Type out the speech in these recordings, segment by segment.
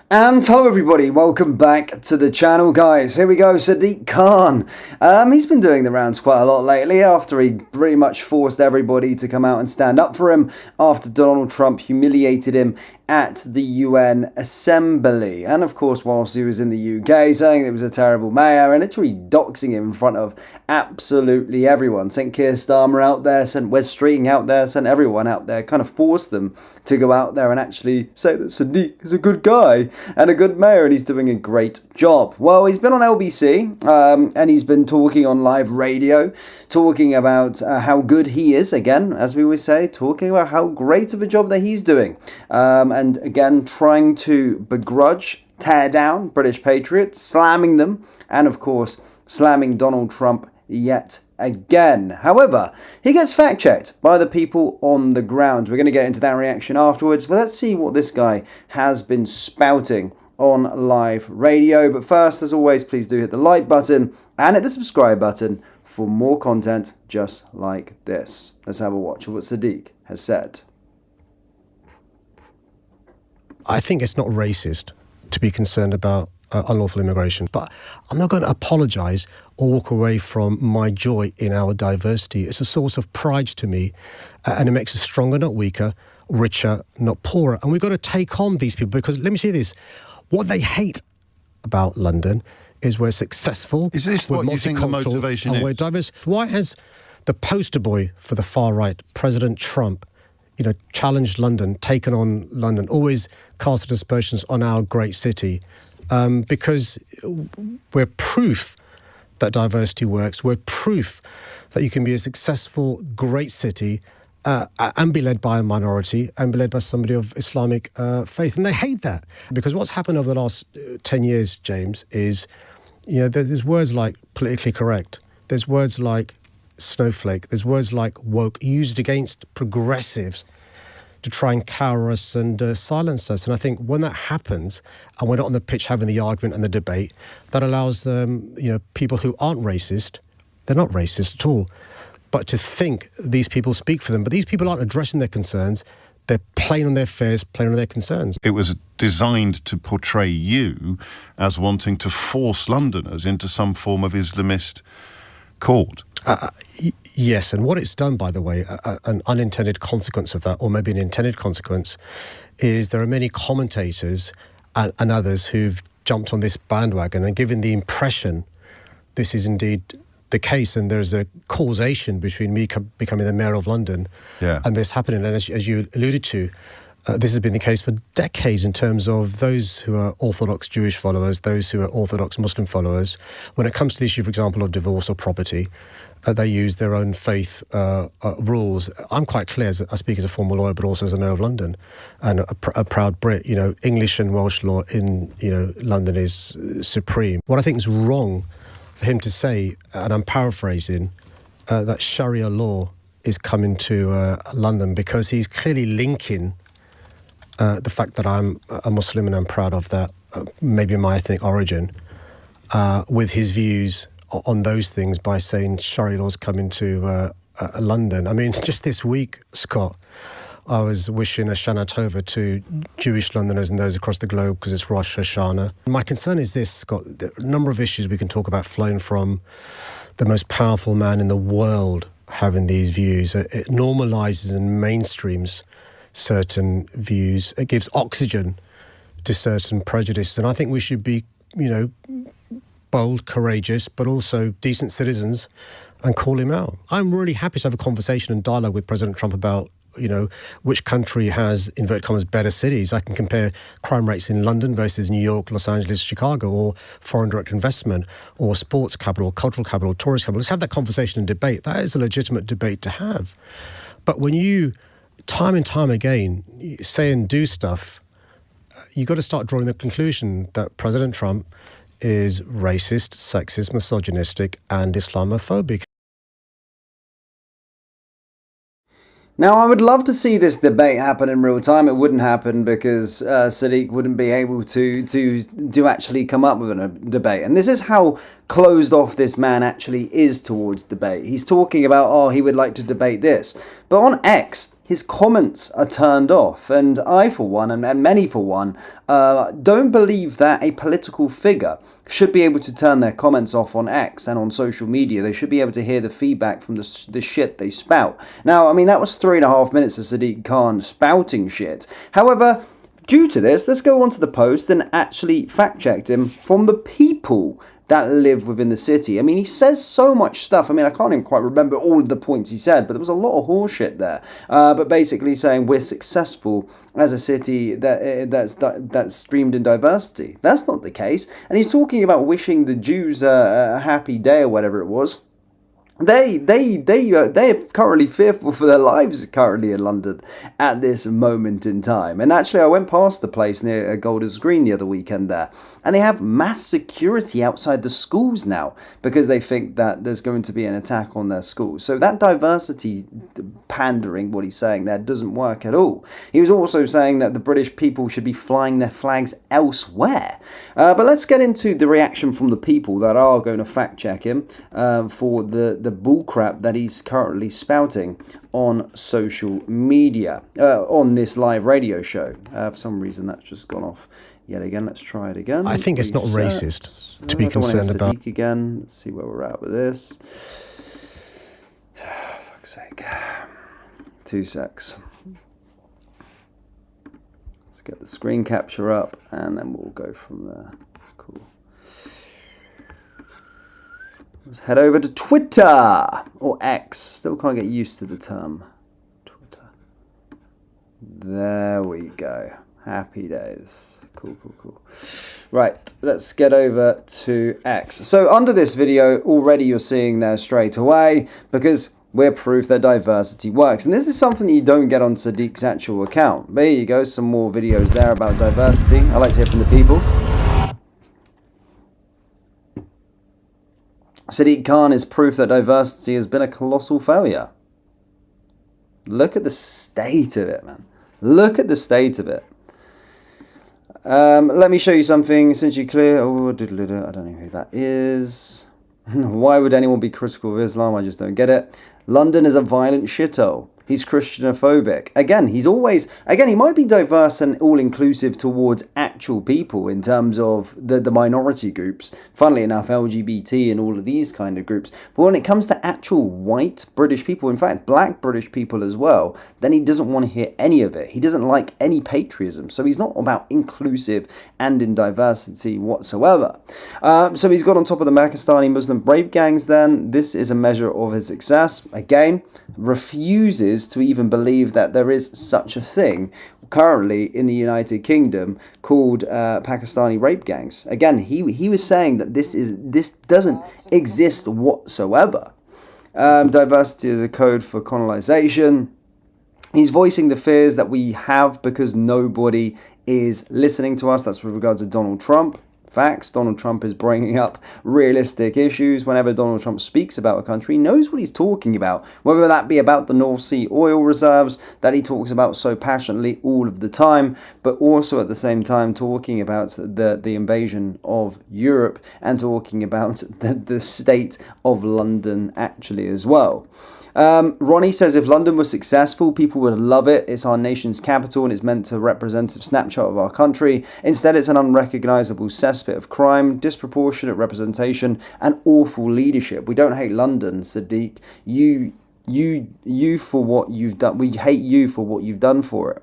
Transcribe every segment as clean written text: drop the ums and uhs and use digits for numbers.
And hello everybody, welcome back to the channel guys. Here we go, Sadiq Khan. He's been doing the rounds quite a lot lately after he pretty much forced everybody to come out and stand up for him after Donald Trump humiliated him at the UN Assembly. And of course, whilst he was in the UK saying it was a terrible mayor and literally doxing him in front of absolutely everyone. Sent Keir Starmer out there, sent Wes Streeting out there, sent everyone out there, kind of forced them to go out there and actually say that Sadiq is a good guy and a good mayor and he's doing a great job. Well, he's been on LBC and he's been talking on live radio, talking about how good he is, again, as we always say, talking about how great of a job that he's doing. And again, trying to begrudge, tear down British patriots, slamming them, and of course, slamming Donald Trump yet again. However, he gets fact-checked by the people on the ground. We're going to get into that reaction afterwards, but let's see what this guy has been spouting on live radio. But first, as always, please do hit the like button and hit the subscribe button for more content just like this. Let's have a watch of what Sadiq has said. I think it's not racist to be concerned about unlawful immigration, but I'm not going to apologise or walk away from my joy in our diversity. It's a source of pride to me, and it makes us stronger, not weaker, richer, not poorer. And we've got to take on these people because, let me say this, what they hate about London is we're successful. Is this what you think the motivation is? We're diverse. Why has the poster boy for the far right, President Trump, challenged London, taken on London, always casted aspersions on our great city? Because we're proof that diversity works. We're proof that you can be a successful, great city and be led by a minority and be led by somebody of Islamic faith. And they hate that because what's happened over the last 10 years, James, is, there's words like politically correct. There's words like snowflake. There's words like woke used against progressives to try and cower us and silence us. And I think when that happens, and we're not on the pitch having the argument and the debate, that allows people who aren't racist, they're not racist at all, but to think these people speak for them. But these people aren't addressing their concerns. They're playing on their fears, playing on their concerns. It was designed to portray you as wanting to force Londoners into some form of Islamist court. Yes, and what it's done, by the way, an unintended consequence of that, or maybe an intended consequence, is there are many commentators and others who've jumped on this bandwagon and given the impression this is indeed the case, and there's a causation between me becoming the mayor of London and this happening. And as you alluded to, this has been the case for decades in terms of those who are Orthodox Jewish followers, those who are Orthodox Muslim followers. When it comes to the issue, for example, of divorce or property, they use their own faith rules. I'm quite clear, I speak as a former lawyer, but also as the mayor of London and a proud Brit. English and Welsh law in London is supreme. What I think is wrong for him to say, and I'm paraphrasing, that Sharia law is coming to London, because he's clearly linking the fact that I'm a Muslim and I'm proud of that, maybe my ethnic origin, with his views on those things by saying Sharia laws coming to London. I mean, just this week, Scott, I was wishing a Shana Tova to Jewish Londoners and those across the globe because it's Rosh Hashanah. My concern is this, Scott, there are a number of issues we can talk about flowing from the most powerful man in the world having these views. It normalises and mainstreams certain views. It gives oxygen to certain prejudices. And I think we should be, bold, courageous, but also decent citizens and call him out. I'm really happy to have a conversation and dialogue with President Trump about, which country has, inverted commas, better cities. I can compare crime rates in London versus New York, Los Angeles, Chicago, or foreign direct investment, or sports capital, cultural capital, tourist capital. Let's have that conversation and debate. That is a legitimate debate to have. But when you, time and time again, say and do stuff, you've got to start drawing the conclusion that President Trump is racist, sexist, misogynistic, and Islamophobic. Now, I would love to see this debate happen in real time. It wouldn't happen because Sadiq wouldn't be able to actually come up with a debate. And this is how closed off this man actually is towards debate. He's talking about, oh, he would like to debate this. But on X, his comments are turned off. And I, for one, and many for one, don't believe that a political figure should be able to turn their comments off on X and on social media. They should be able to hear the feedback from the shit they spout. Now, I mean, that was 3.5 minutes of Sadiq Khan spouting shit. However, due to this, let's go on to the post and actually fact-checked him from the people that live within the city. I mean, he says so much stuff. I mean, I can't even quite remember all of the points he said, but there was a lot of horseshit there. But basically saying we're successful as a city that's streamed in diversity. That's not the case. And he's talking about wishing the Jews a happy day or whatever it was. They're currently fearful for their lives currently in London at this moment in time. And actually, I went past the place near Golders Green the other weekend there, and they have mass security outside the schools now because they think that there's going to be an attack on their schools. So that diversity pandering, what he's saying there, doesn't work at all. He was also saying that the British people should be flying their flags elsewhere. But let's get into the reaction from the people that are going to fact check him for the bullcrap that he's currently spouting on social media, on this live radio show. For some reason, that's just gone off yet again. Let's try it again. I think it's not racist to be concerned about. Sadiq again. Let's see where we're at with this. Fuck's sake. 2 secs. Let's get the screen capture up, and then we'll go from there. Cool. Let's head over to Twitter, or X. Still can't get used to the term Twitter. There we go. Happy days. Cool. Right, let's get over to X. So under this video, already you're seeing there straight away, because we're proof that diversity works. And this is something that you don't get on Sadiq's actual account. There you go, some more videos there about diversity. I like to hear from the people. Sadiq Khan is proof that diversity has been a colossal failure. Look at the state of it, man. Look at the state of it. Let me show you something. Since you clear... Oh, I don't know who that is. Why would anyone be critical of Islam? I just don't get it. London is a violent shithole. He's Christianophobic. Again, he might be diverse and all-inclusive towards actual people in terms of the minority groups. Funnily enough, LGBT and all of these kind of groups. But when it comes to actual white British people, in fact, black British people as well, then he doesn't want to hear any of it. He doesn't like any patriotism. So he's not about inclusive and in diversity whatsoever. So he's got on top of the Pakistani Muslim brave gangs then. This is a measure of his success. Again, refuses to even believe that there is such a thing currently in the United Kingdom called Pakistani rape gangs. Again, he was saying that this doesn't exist whatsoever. Diversity is a code for colonization. He's voicing the fears that we have because nobody is listening to us. That's with regard to Donald Trump. Facts. Donald Trump is bringing up realistic issues. Whenever Donald Trump speaks about a country, he knows what he's talking about, whether that be about the North Sea oil reserves that he talks about so passionately all of the time, but also at the same time talking about the invasion of Europe and talking about the state of London actually as well. Ronnie says if London was successful, people would love it. It's our nation's capital and it's meant to represent a snapshot of our country. Instead, it's an unrecognizable cesspit of crime, disproportionate representation, and awful leadership. We don't hate London, Sadiq. You for what you've done. We hate you for what you've done for it.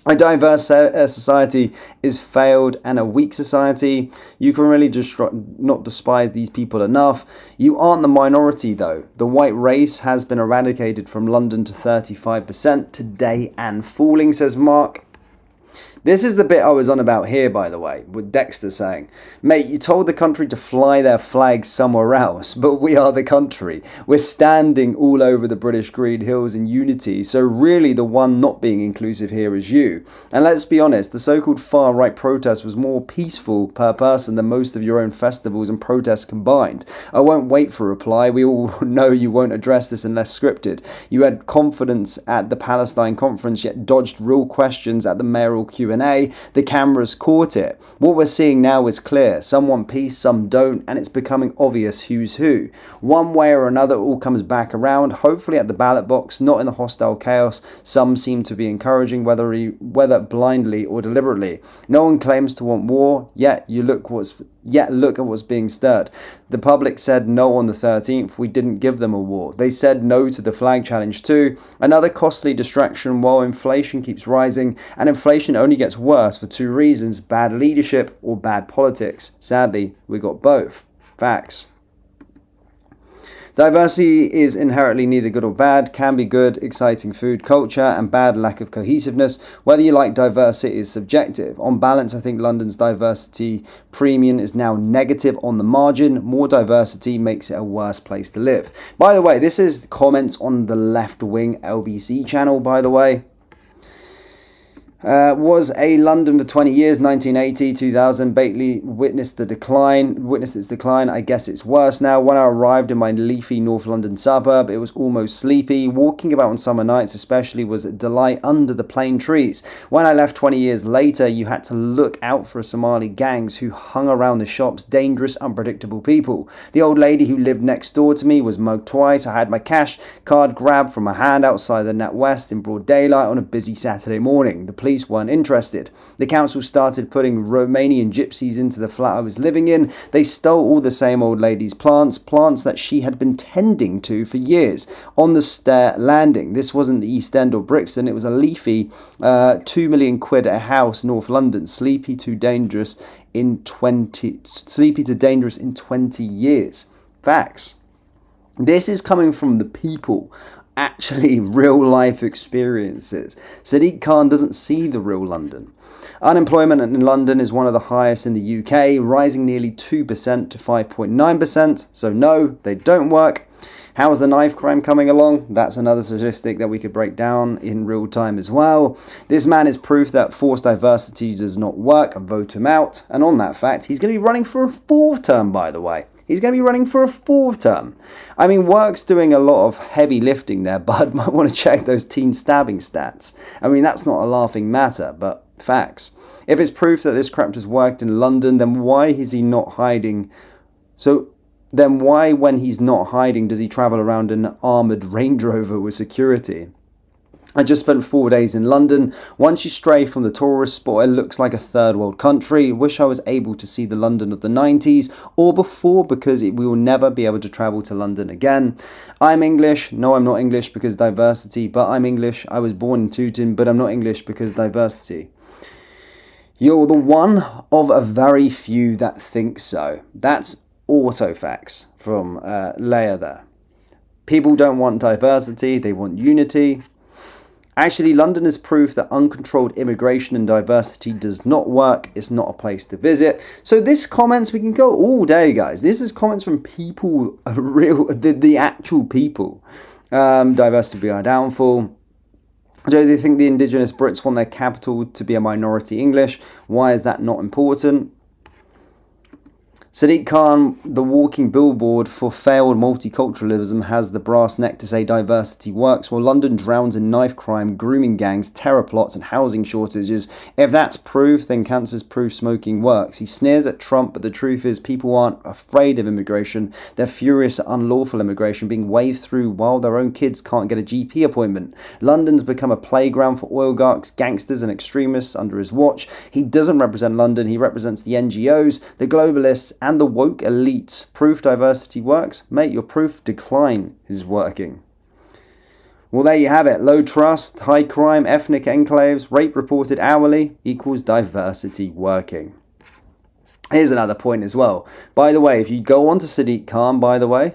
A diverse society is failed and a weak society. You can really just not despise these people enough. You aren't the minority though. The white race has been eradicated from London to 35% today and falling, says Mark. This is the bit I was on about here, by the way, with Dexter saying, mate, you told the country to fly their flags somewhere else, but we are the country. We're standing all over the British Green Hills in unity, so really the one not being inclusive here is you. And let's be honest, the so-called far-right protest was more peaceful per person than most of your own festivals and protests combined. I won't wait for a reply. We all know you won't address this unless scripted. You had confidence at the Palestine conference, yet dodged real questions at the mayoral Q&A. Q&A, the cameras caught it. What we're seeing now is clear. Some want peace, some don't, and it's becoming obvious who's who. One way or another, it all comes back around, hopefully at the ballot box, not in the hostile chaos some seem to be encouraging, whether blindly or deliberately. No one claims to want war, yet look at what's being stirred. The public said no on the 13th. We didn't give them a war. They said no to the flag challenge too. Another costly distraction while inflation keeps rising, and inflation only gets worse for two reasons: bad leadership or bad politics. Sadly, we got both. Facts. Diversity is inherently neither good or bad, can be good, exciting food culture, and bad lack of cohesiveness. Whether you like diversity is subjective. On balance, I think London's diversity premium is now negative on the margin. More diversity makes it a worse place to live. By the way, this is comments on the left-wing LBC channel, by the way. Was a London for 20 years, 1980, 2000. Bately witnessed its decline. I guess it's worse now. When I arrived in my leafy North London suburb, it was almost sleepy. Walking about on summer nights especially was a delight under the plane trees. When I left 20 years later, you had to look out for Somali gangs who hung around the shops, dangerous, unpredictable people. The old lady who lived next door to me was mugged twice. I had my cash card grabbed from my hand outside the NatWest in broad daylight on a busy Saturday morning. The police weren't interested. The council started putting Romanian gypsies into the flat I was living in. They stole all the same old lady's plants that she had been tending to for years. On the stair landing, this wasn't the East End or Brixton, it was a leafy 2 million quid a house, North London. Sleepy to dangerous in 20 years. Facts. This is coming from the people. Actually real life experiences. Sadiq Khan doesn't see the real London. Unemployment in London is one of the highest in the UK, rising nearly 2% to 5.9%. So no, they don't work. How is the knife crime coming along? That's another statistic that we could break down in real time as well. This man is proof that forced diversity does not work. Vote him out. And on that fact, he's going to be running for a fourth term, by the way. He's going to be running for a fourth term. I mean, work's doing a lot of heavy lifting there, but might want to check those teen stabbing stats. I mean, that's not a laughing matter, but facts. If it's proof that this crap has worked in London, then why is he not hiding? Then why, when he's not hiding, does he travel around in an armoured Range Rover with security? I just spent 4 days in London. Once you stray from the tourist spot, it looks like a third world country. Wish I was able to see the London of the 90s or before, because we will never be able to travel to London again. I'm English. No, I'm not English because diversity, but I'm English. I was born in Tooting, but I'm not English because diversity. You're the one of a very few that think so. That's auto facts from Leia there. People don't want diversity, they want unity. Actually, London is proof that uncontrolled immigration and diversity does not work. It's not a place to visit. So this comments, we can go all day, guys. This is comments from people, the actual people. Diversity will be our downfall. Do they think the indigenous Brits want their capital to be a minority English? Why is that not important? Sadiq Khan, the walking billboard for failed multiculturalism, has the brass neck to say diversity works, while London drowns in knife crime, grooming gangs, terror plots and housing shortages. If that's proof, then cancer's proof smoking works. He sneers at Trump, but the truth is people aren't afraid of immigration. They're furious at unlawful immigration being waved through while their own kids can't get a GP appointment. London's become a playground for oligarchs, gangsters and extremists under his watch. He doesn't represent London, he represents the NGOs, the globalists and the woke elites. Proof diversity works? Mate, your proof decline is working. Well, there you have it. Low trust, high crime, ethnic enclaves, rape reported hourly equals diversity working. Here's another point as well. By the way, if you go on to Sadiq Khan, by the way,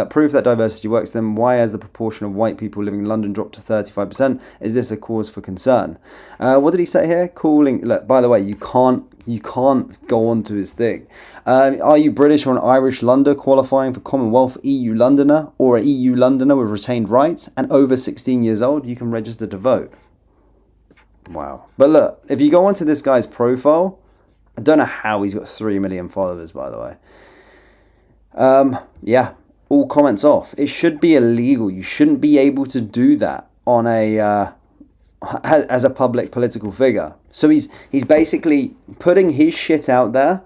proof that diversity works, then why has the proportion of white people living in London dropped to 35%? Is this a cause for concern? What did he say here? Look, by the way, you can't go on to his thing. Are you British or an Irish Londoner qualifying for Commonwealth EU Londoner or an EU Londoner with retained rights and over 16 years old? You can register to vote. Wow. But look, if you go onto this guy's profile, I don't know how he's got 3 million followers, by the way. Yeah, all comments off. It should be illegal. You shouldn't be able to do that on a as a public political figure. So he's basically putting his shit out there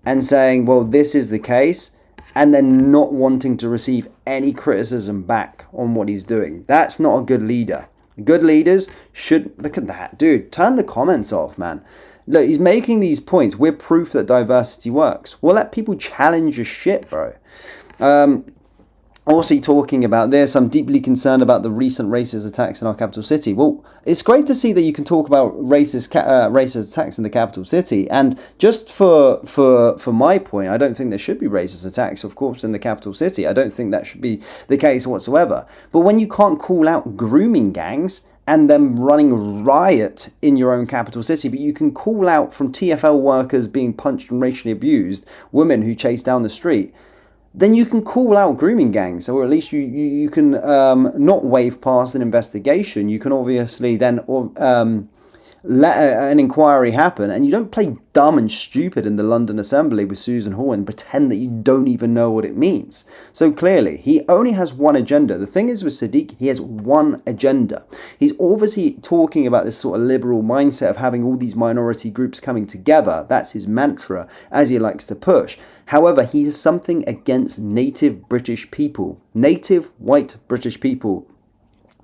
and saying, well, this is the case, and then not wanting to receive any criticism back on what he's doing. That's not a good leader. Good leaders should... Look at that. Dude, turn the comments off, man. Look, he's making these points. We're proof that diversity works. We'll let people challenge your shit, bro. Also talking about this, I'm deeply concerned about the recent racist attacks in our capital city. Well, it's great to see that you can talk about racist attacks in the capital city. And just for my point, I don't think there should be racist attacks, of course, in the capital city. I don't think that should be the case whatsoever. But when you can't call out grooming gangs and them running riot in your own capital city, but you can call out from TfL workers being punched and racially abused, women who chase down the street, then you can call out grooming gangs, or at least you can not wave past an investigation. You can obviously then let an inquiry happen, and you don't play dumb and stupid in the London Assembly with Susan Hall and pretend that you don't even know what it means. So clearly, he only has one agenda. The thing is with Sadiq, he has one agenda. He's obviously talking about this sort of liberal mindset of having all these minority groups coming together. That's his mantra, as he likes to push. However, he has something against native British people, native white British people,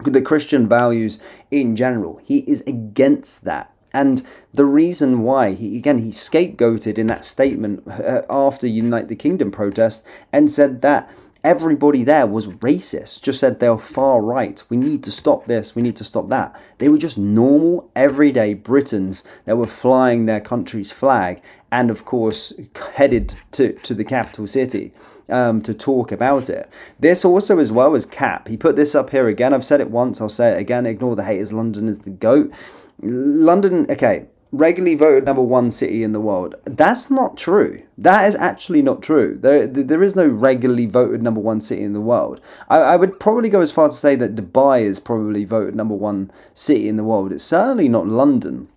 the Christian values in general. He is against that. And the reason why, he scapegoated in that statement after Unite the Kingdom protest and said that everybody there was racist, just said they were far right. We need to stop this, we need to stop that. They were just normal, everyday Britons that were flying their country's flag and, of course, headed to the capital city to talk about it. This also, as well as Cap, he put this up here again. I've said it once, I'll say it again. Ignore the haters. London is the GOAT. London, okay, regularly voted #1 city in the world. That's not true. That is actually not true. There is no regularly voted #1 city in the world. I would probably go as far to say that Dubai is probably voted #1 city in the world. It's certainly not London.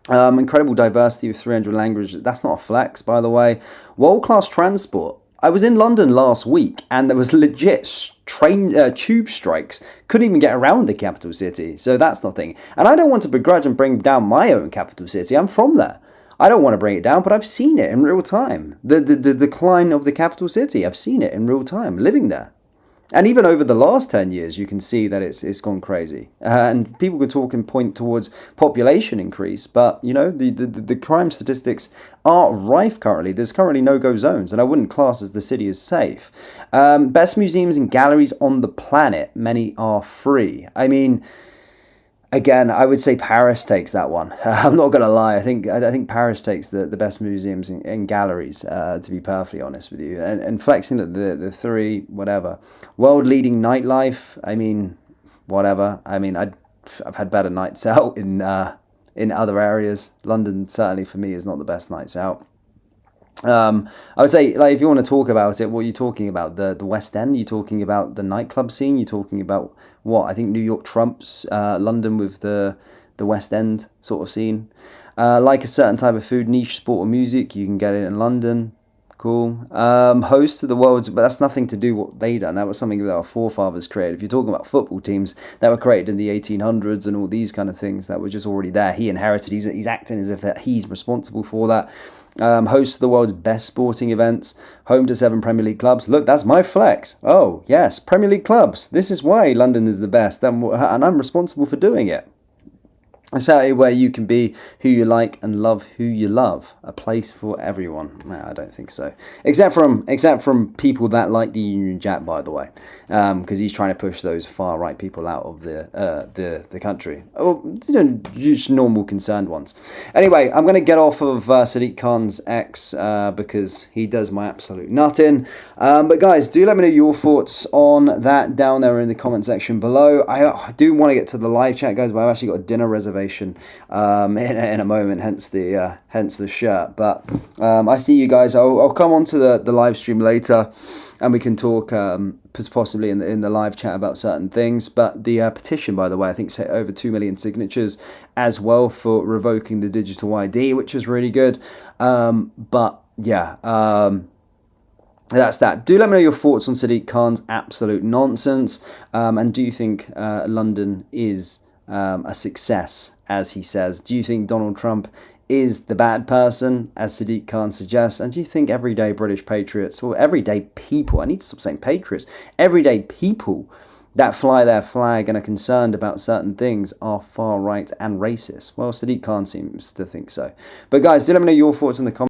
Incredible diversity with 300 languages. That's not a flex, by the way. World-class transport. I was in London last week and there was legit tube strikes. Couldn't even get around the capital city. So that's nothing. And I don't want to begrudge and bring down my own capital city. I'm from there. I don't want to bring it down, but I've seen it in real time. The decline of the capital city. I've seen it in real time, living there. And even over the last 10 years, you can see that it's gone crazy. And people could talk and point towards population increase, but, you know, the crime statistics are rife currently. There's currently no-go zones, and I wouldn't class as the city as safe. Best museums and galleries on the planet, many are free. I mean, again, I would say Paris takes that one. I'm not going to lie. I think Paris takes the best museums and galleries, to be perfectly honest with you. And flexing the three, whatever. World-leading nightlife, I mean, whatever. I mean, I've had better nights out in other areas. London, certainly for me, is not the best nights out. I would say, like, if you want to talk about it, what are you talking about? The West End? You're talking about the nightclub scene? You're talking about what? I think New York trumps London with the West End sort of scene. Like a certain type of food, niche, sport, or music, you can get it in London. Cool. Host to the world's, but that's nothing to do what they done. That was something that our forefathers created. If you're talking about football teams that were created in the 1800s and all these kind of things that were just already there, he inherited. He's acting as if that he's responsible for that. Host to the world's best sporting events. Home to 7 Premier League clubs. Look, that's my flex. Oh yes, Premier League clubs. This is why London is the best, and I'm responsible for doing it. A city where you can be who you like and love who you love. A place for everyone. No, I don't think so. Except from people that like the Union Jack, by the way, because he's trying to push those far right people out of the country. Oh, you know, just normal concerned ones. Anyway, I'm going to get off of Sadiq Khan's X because he does my absolute nutting. But guys, do let me know your thoughts on that down there in the comment section below. I do want to get to the live chat, guys, but I've actually got a dinner reservation in a moment, hence the shirt. But I see you guys. I'll come on to the live stream later, and we can talk possibly in the live chat about certain things. But the petition, by the way, I think set over 2 million signatures as well for revoking the digital ID, which is really good. But yeah. That's that. Do let me know your thoughts on Sadiq Khan's absolute nonsense. And do you think London is a success, as he says. Do you think Donald Trump is the bad person, as Sadiq Khan suggests? And do you think everyday British patriots, or everyday people, I need to stop saying patriots, everyday people that fly their flag and are concerned about certain things are far right and racist? Well, Sadiq Khan seems to think so. But guys, do let me know your thoughts in the comments.